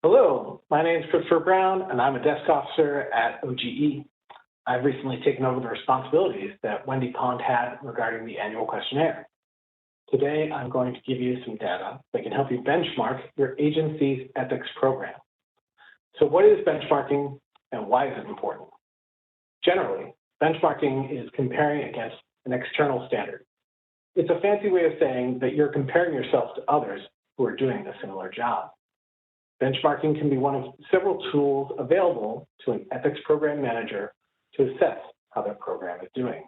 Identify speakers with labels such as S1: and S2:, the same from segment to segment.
S1: Hello, my name is Christopher Brown, and I'm a desk officer at OGE. I've recently taken over the responsibilities that Wendy Pond had regarding the annual questionnaire. Today, I'm going to give you some data that can help you benchmark your agency's ethics program. So what is benchmarking and why is it important? Generally, benchmarking is comparing against an external standard. It's a fancy way of saying that you're comparing yourself to others who are doing a similar job. Benchmarking can be one of several tools available to an ethics program manager to assess how their program is doing.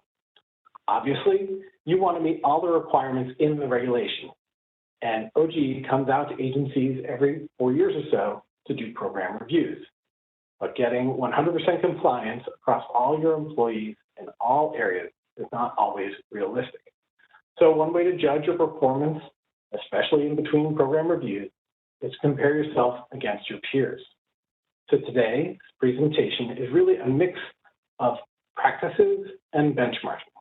S1: Obviously, you want to meet all the requirements in the regulation, and OGE comes out to agencies every 4 years or so to do program reviews. But getting 100% compliance across all your employees in all areas is not always realistic. So one way to judge your performance, especially in between program reviews, is to compare yourself against your peers. So today's presentation is really a mix of practices and benchmarking.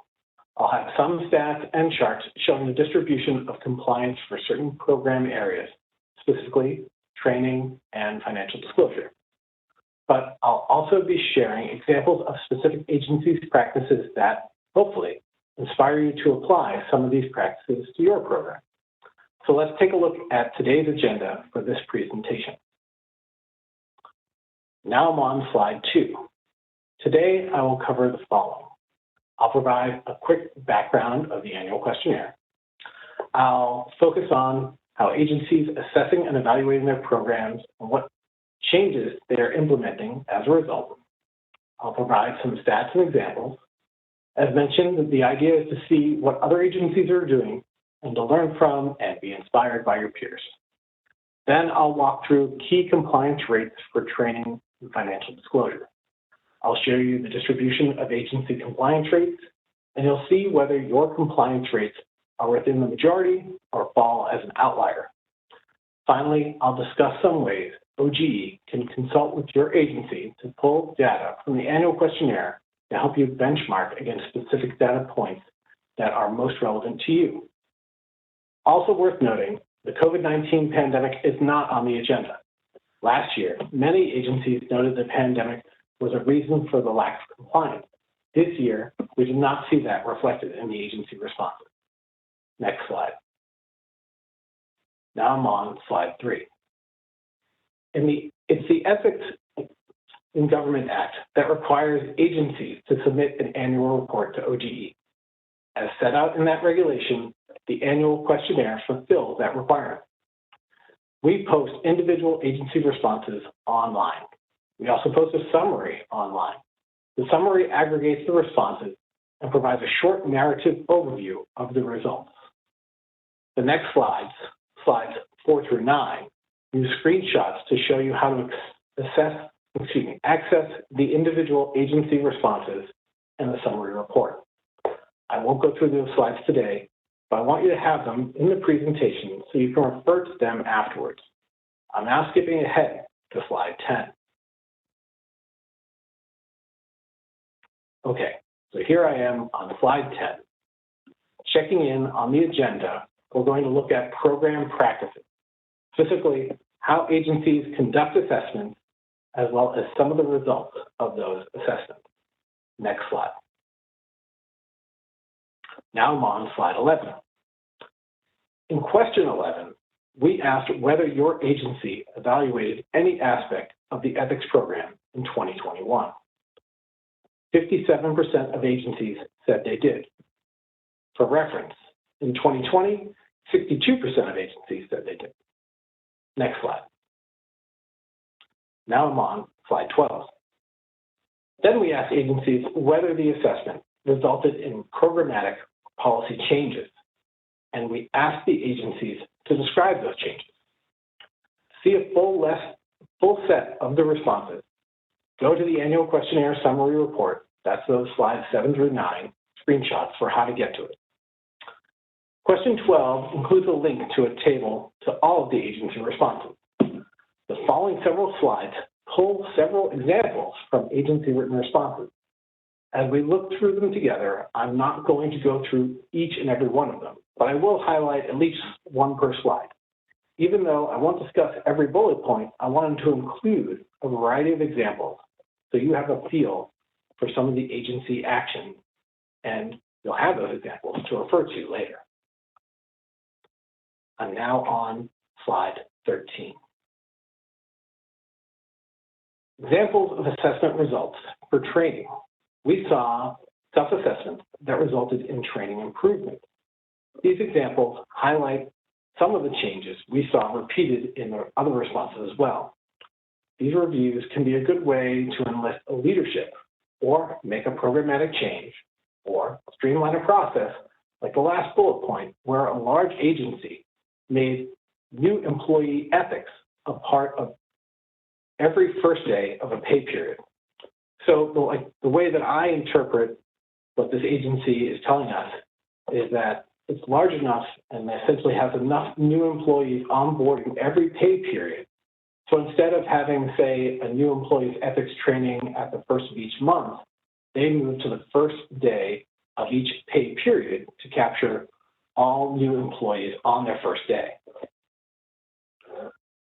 S1: I'll have some stats and charts showing the distribution of compliance for certain program areas, specifically training and financial disclosure. But I'll also be sharing examples of specific agencies' practices that, hopefully, inspire you to apply some of these practices to your program. So let's take a look at today's agenda for this presentation. Now I'm on slide 2. Today, I will cover the following. I'll provide a quick background of the annual questionnaire. I'll focus on how agencies assessing and evaluating their programs and what changes they are implementing as a result. I'll provide some stats and examples. As mentioned, the idea is to see what other agencies are doing and to learn from and be inspired by your peers. Then I'll walk through key compliance rates for training and financial disclosure. I'll show you the distribution of agency compliance rates, and you'll see whether your compliance rates are within the majority or fall as an outlier. Finally, I'll discuss some ways OGE can consult with your agency to pull data from the annual questionnaire to help you benchmark against specific data points that are most relevant to you. Also worth noting, the COVID-19 pandemic is not on the agenda. Last year, many agencies noted the pandemic was a reason for the lack of compliance. This year, we did not see that reflected in the agency responses. Next slide. Now I'm on slide 3. It's the Ethics in Government Act that requires agencies to submit an annual report to OGE. As set out in that regulation, the annual questionnaire fulfills that requirement. We post individual agency responses online. We also post a summary online. The summary aggregates the responses and provides a short narrative overview of the results. The next slides 4 through 9, use screenshots to show you how to access the individual agency responses and the summary report. I won't go through those slides today, but I want you to have them in the presentation so you can refer to them afterwards. I'm now skipping ahead to slide 10. Okay, so here I am on slide 10. Checking in on the agenda, we're going to look at program practices, specifically how agencies conduct assessments, as well as some of the results of those assessments. Next slide. Now I'm on slide 11. In question 11, we asked whether your agency evaluated any aspect of the ethics program in 2021. 57% of agencies said they did. For reference, in 2020, 62% of agencies said they did. Next slide. Now I'm on slide 12. Then we asked agencies whether the assessment resulted in programmatic policy changes, and we asked the agencies to describe those changes. To see a full set of the responses, go to the annual questionnaire summary report. That's those slides 7 through 9, screenshots for how to get to it. Question 12 includes a link to a table to all of the agency responses. The following several slides pull several examples from agency written responses. As we look through them together, I'm not going to go through each and every one of them, but I will highlight at least one per slide. Even though I won't discuss every bullet point, I wanted to include a variety of examples so you have a feel for some of the agency actions, and you'll have those examples to refer to later. I'm now on slide 13. Examples of assessment results for training. We saw self-assessment that resulted in training improvement. These examples highlight some of the changes we saw repeated in the other responses as well. These reviews can be a good way to enlist a leadership or make a programmatic change or streamline a process like the last bullet point where a large agency made new employee ethics a part of every first day of a pay period. So the way that I interpret what this agency is telling us is that it's large enough and essentially has enough new employees onboarding every pay period. So instead of having, say, a new employee's ethics training at the first of each month, they move to the first day of each pay period to capture all new employees on their first day.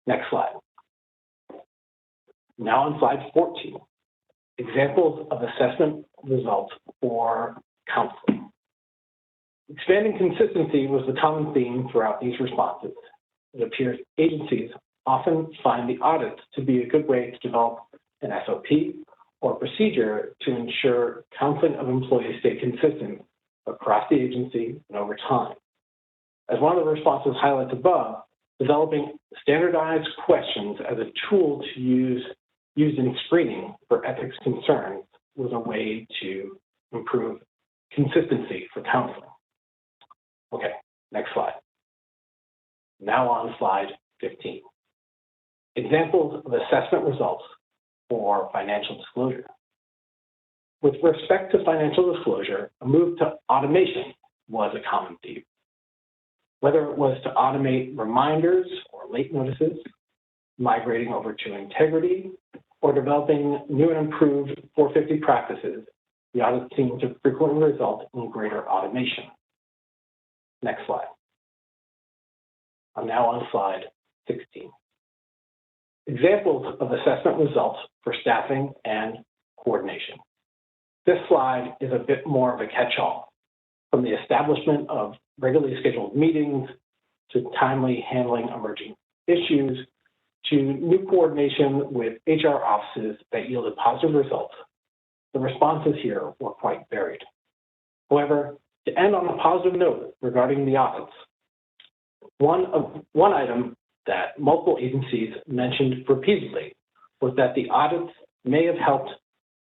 S1: Next slide. Now on slide 14, examples of assessment results for counseling. Expanding consistency was the common theme throughout these responses. It appears agencies often find the audits to be a good way to develop an SOP or procedure to ensure counseling of employees stay consistent across the agency and over time. As one of the responses highlights above, developing standardized questions as a tool to used in screening for ethics concerns was a way to improve consistency for counseling. Okay, next slide. Now on slide 15. Examples of assessment results for financial disclosure. With respect to financial disclosure, a move to automation was a common theme. Whether it was to automate reminders or late notices, migrating over to integrity, or developing new and improved 450 practices, the audits seem to frequently result in greater automation. Next slide. I'm now on slide 16. Examples of assessment results for staffing and coordination. This slide is a bit more of a catch-all, from the establishment of regularly scheduled meetings to timely handling emerging issues to new coordination with HR offices that yielded positive results. The responses here were quite varied. However, to end on a positive note regarding the audits, one item that multiple agencies mentioned repeatedly was that the audits may have helped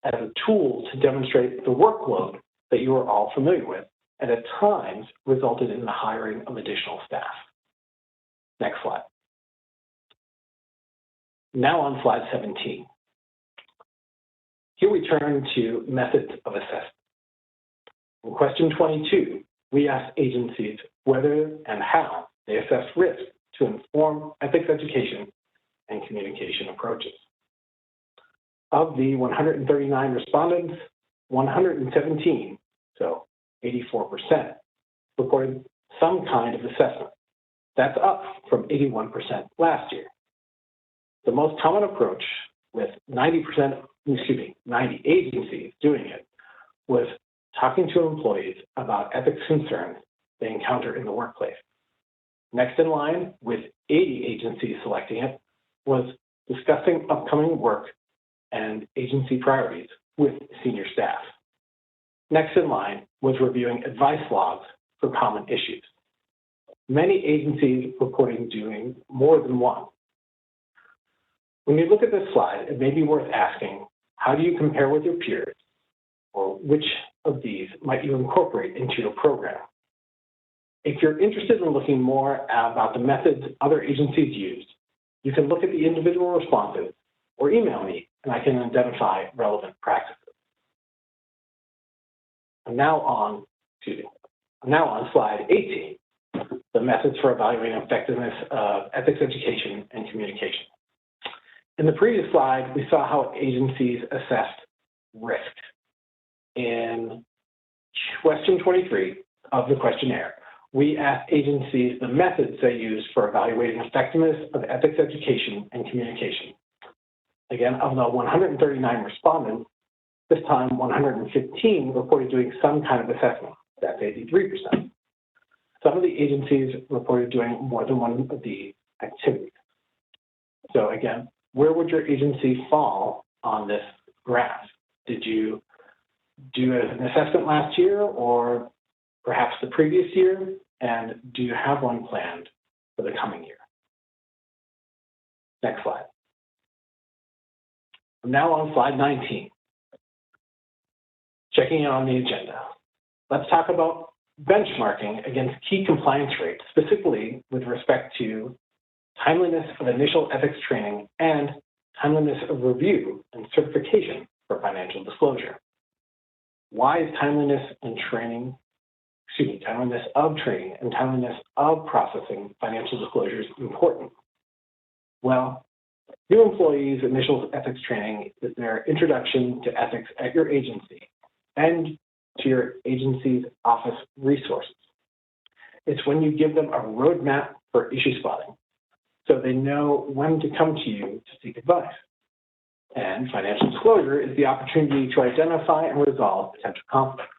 S1: as a tool to demonstrate the workload that you are all familiar with, and at times resulted in the hiring of additional staff. Next slide. Now on slide 17. Here we turn to methods of assessment. In question 22, we asked agencies whether and how they assess risk to inform ethics education and communication approaches. Of the 139 respondents, 117, so 84%, reported some kind of assessment. That's up from 81% last year. The most common approach, with 90 agencies doing it, was talking to employees about ethics concerns they encounter in the workplace. Next in line, with 80 agencies selecting it, was discussing upcoming work and agency priorities with senior staff. Next in line was reviewing advice logs for common issues. Many agencies reporting doing more than one. When you look at this slide, it may be worth asking, how do you compare with your peers? Or which of these might you incorporate into your program? If you're interested in looking more about the methods other agencies used, you can look at the individual responses or email me, and I can identify relevant practices. I'm now on slide 18, the methods for evaluating effectiveness of ethics education and communication. In the previous slide, we saw how agencies assessed risk. In question 23 of the questionnaire, we asked agencies the methods they use for evaluating effectiveness of ethics education and communication. Again, of the 139 respondents, this time 115 reported doing some kind of assessment. That's 83%. Some of the agencies reported doing more than one of these activities. So again, where would your agency fall on this graph? Did you do an assessment last year or perhaps the previous year? And do you have one planned for the coming year? Next slide. I'm now on slide 19. Checking in on the agenda. Let's talk about benchmarking against key compliance rates, specifically with respect to timeliness of initial ethics training and timeliness of review and certification for financial disclosure. Why is timeliness of training and timeliness of processing financial disclosures important? Well, new employees' initial ethics training is their introduction to ethics at your agency and to your agency's office resources. It's when you give them a roadmap for issue spotting, so they know when to come to you to seek advice. And financial disclosure is the opportunity to identify and resolve potential conflicts.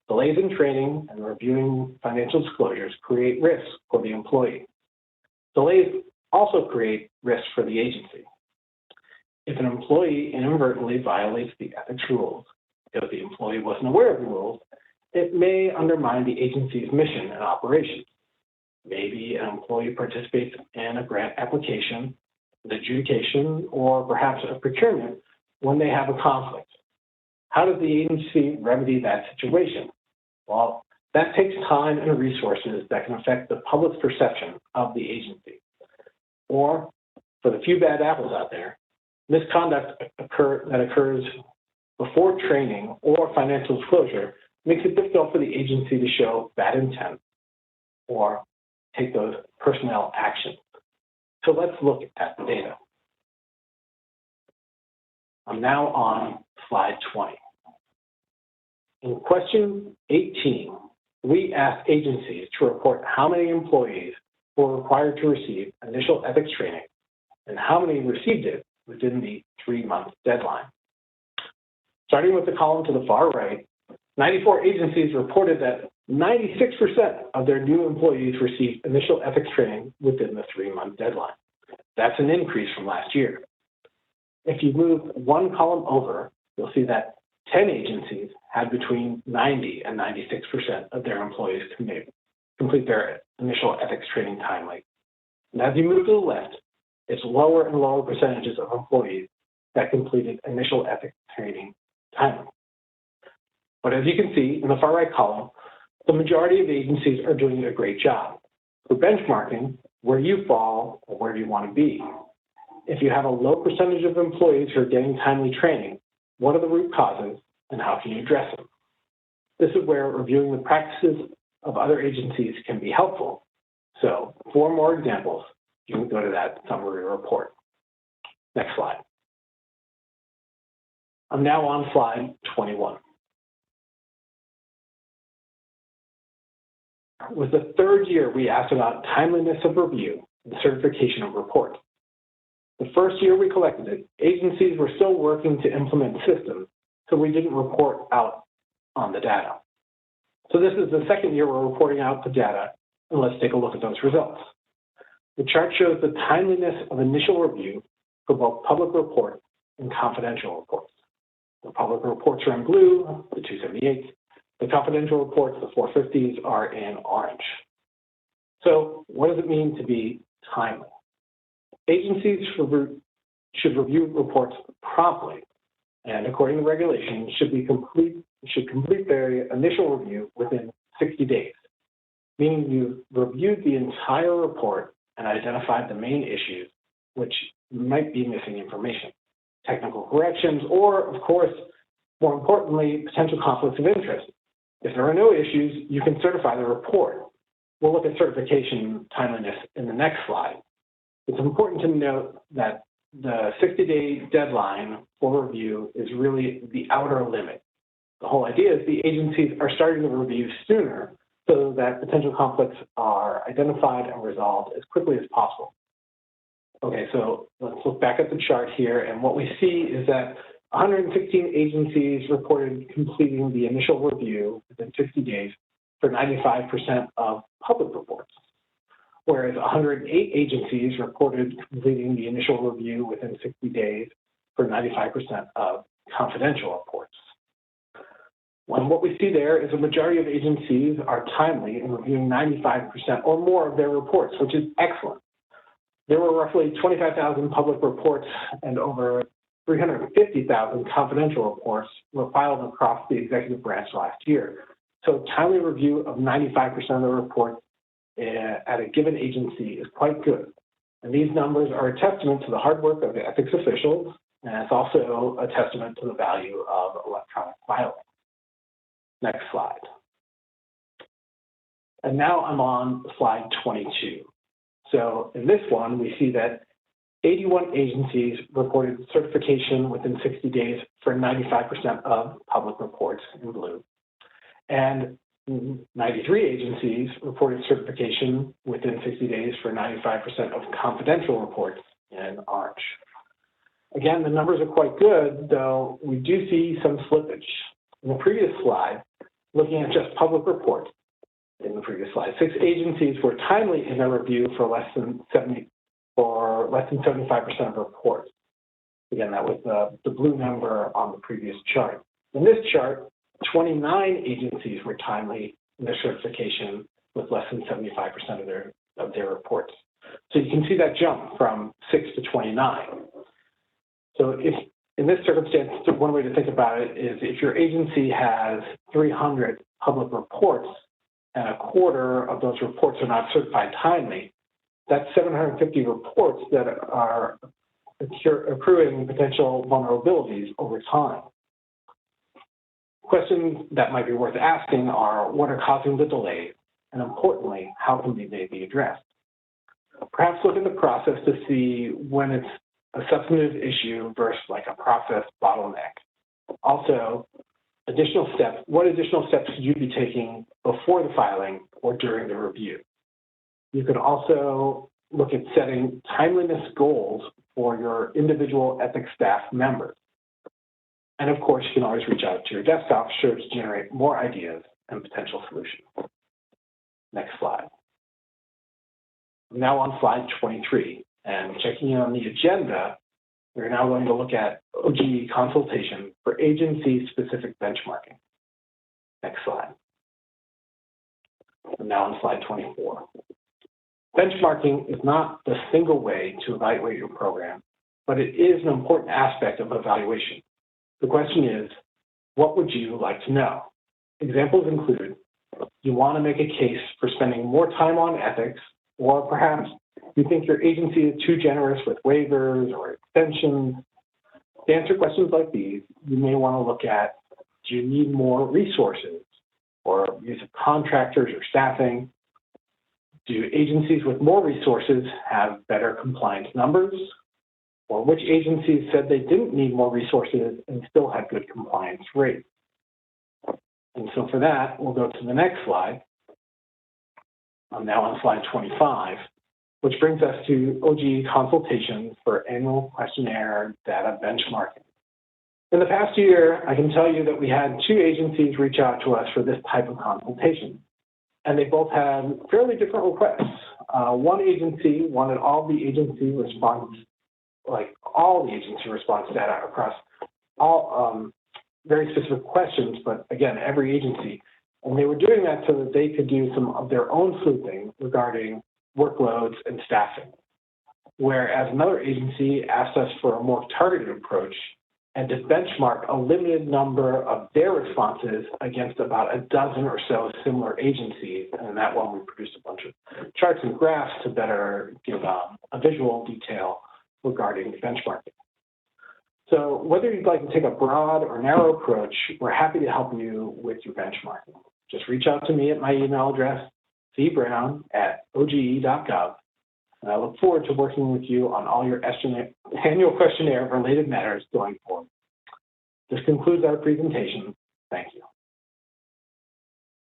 S1: Delays in training and reviewing financial disclosures create risks for the employee. Delays also create risks for the agency. If an employee inadvertently violates the ethics rules because the employee wasn't aware of the rules, it may undermine the agency's mission and operations. Maybe an employee participates in a grant application, an adjudication, or perhaps a procurement when they have a conflict. How does the agency remedy that situation? Well, that takes time and resources that can affect the public's perception of the agency. Or, for the few bad apples out there, misconduct that occurs before training or financial disclosure makes it difficult for the agency to show bad intent or take those personnel actions. So let's look at the data. I'm now on slide 20. In question 18, we asked agencies to report how many employees were required to receive initial ethics training and how many received it within the 3-month deadline. Starting with the column to the far right, 94 agencies reported that 96% of their new employees received initial ethics training within the 3-month deadline. That's an increase from last year. If you move one column over, you'll see that 10 agencies had between 90 and 96% of their employees complete their initial ethics training timely. And as you move to the left, it's lower and lower percentages of employees that completed initial ethics training timely. But as you can see in the far right column, the majority of agencies are doing a great job. For benchmarking, where you fall or where do you want to be? If you have a low percentage of employees who are getting timely training, what are the root causes and how can you address them? This is where reviewing the practices of other agencies can be helpful. So for more examples, you can go to that summary report. Next slide. I'm now on slide 21. It was the third year we asked about timeliness of review and certification of report. The first year we collected it, agencies were still working to implement systems, so we didn't report out on the data. So this is the second year we're reporting out the data, and let's take a look at those results. The chart shows the timeliness of initial review for both public reports and confidential reports. The public reports are in blue, the 278s. The confidential reports, the 450s, are in orange. So what does it mean to be timely? Agencies should review reports promptly, and according to regulations, should complete their initial review within 60 days, meaning you've reviewed the entire report and identified the main issues which might be missing information, technical corrections, or, of course, more importantly, potential conflicts of interest. If there are no issues, you can certify the report. We'll look at certification timeliness in the next slide. It's important to note that the 60-day deadline for review is really the outer limit. The whole idea is the agencies are starting to review sooner so that potential conflicts are identified and resolved as quickly as possible. Okay, so let's look back at the chart here, and what we see is that 116 agencies reported completing the initial review within 60 days for 95% of public reports, whereas 108 agencies reported completing the initial review within 60 days for 95% of confidential reports. And what we see there is a majority of agencies are timely in reviewing 95% or more of their reports, which is excellent. There were roughly 25,000 public reports and over 350,000 confidential reports were filed across the executive branch last year. So timely review of 95% of the reports at a given agency is quite good. And these numbers are a testament to the hard work of the ethics officials, and it's also a testament to the value of electronic filing. Next slide. And now I'm on slide 22. So in this one, we see that 81 agencies reported certification within 60 days for 95% of public reports in blue. And 93 agencies reported certification within 60 days for 95% of confidential reports in orange. Again, the numbers are quite good, though we do see some slippage. In the previous slide, looking at just public reports, in the previous slide, 6 agencies were timely in their review for less than 75% of reports. Again, that was the blue number on the previous chart. In this chart, 29 agencies were timely in their certification with less than 75% of their reports. So you can see that jump from 6 to 29. So if in this circumstance, one way to think about it is if your agency has 300 public reports and a quarter of those reports are not certified timely, that's 750 reports that are accruing potential vulnerabilities over time. Questions that might be worth asking are, what are causing the delays? And importantly, how can they be addressed? Perhaps look at the process to see when it's a substantive issue versus like a process bottleneck. Also, what additional steps should you be taking before the filing or during the review? You could also look at setting timeliness goals for your individual ethics staff members. And of course, you can always reach out to your desk officer to generate more ideas and potential solutions. Next slide. I'm now on slide 23, and checking in on the agenda, we're now going to look at OGE consultation for agency-specific benchmarking. Next slide. I'm now on slide 24. Benchmarking is not the single way to evaluate your program, but it is an important aspect of evaluation. The question is, what would you like to know? Examples include, you want to make a case for spending more time on ethics, or perhaps you think your agency is too generous with waivers or extensions. To answer questions like these, you may want to look at, do you need more resources or use of contractors or staffing? Do agencies with more resources have better compliance numbers? Or which agencies said they didn't need more resources and still had good compliance rates? And so for that, we'll go to the next slide. I'm now on slide 25, which brings us to OGE consultations for annual questionnaire data benchmarking. In the past year, I can tell you that we had 2 agencies reach out to us for this type of consultation, and they both had fairly different requests. One agency wanted all the agency response data across all very specific questions, but again, every agency. And they were doing that so that they could do some of their own sleuthing regarding workloads and staffing. Whereas another agency asked us for a more targeted approach and to benchmark a limited number of their responses against about a dozen or so similar agencies. And in that one, we produced a bunch of charts and graphs to better give a visual detail regarding benchmarking. So whether you'd like to take a broad or narrow approach, we're happy to help you with your benchmarking. Just reach out to me at my email address, cbrown@oge.gov, and I look forward to working with you on all your annual questionnaire related matters going forward. This concludes our presentation. Thank you.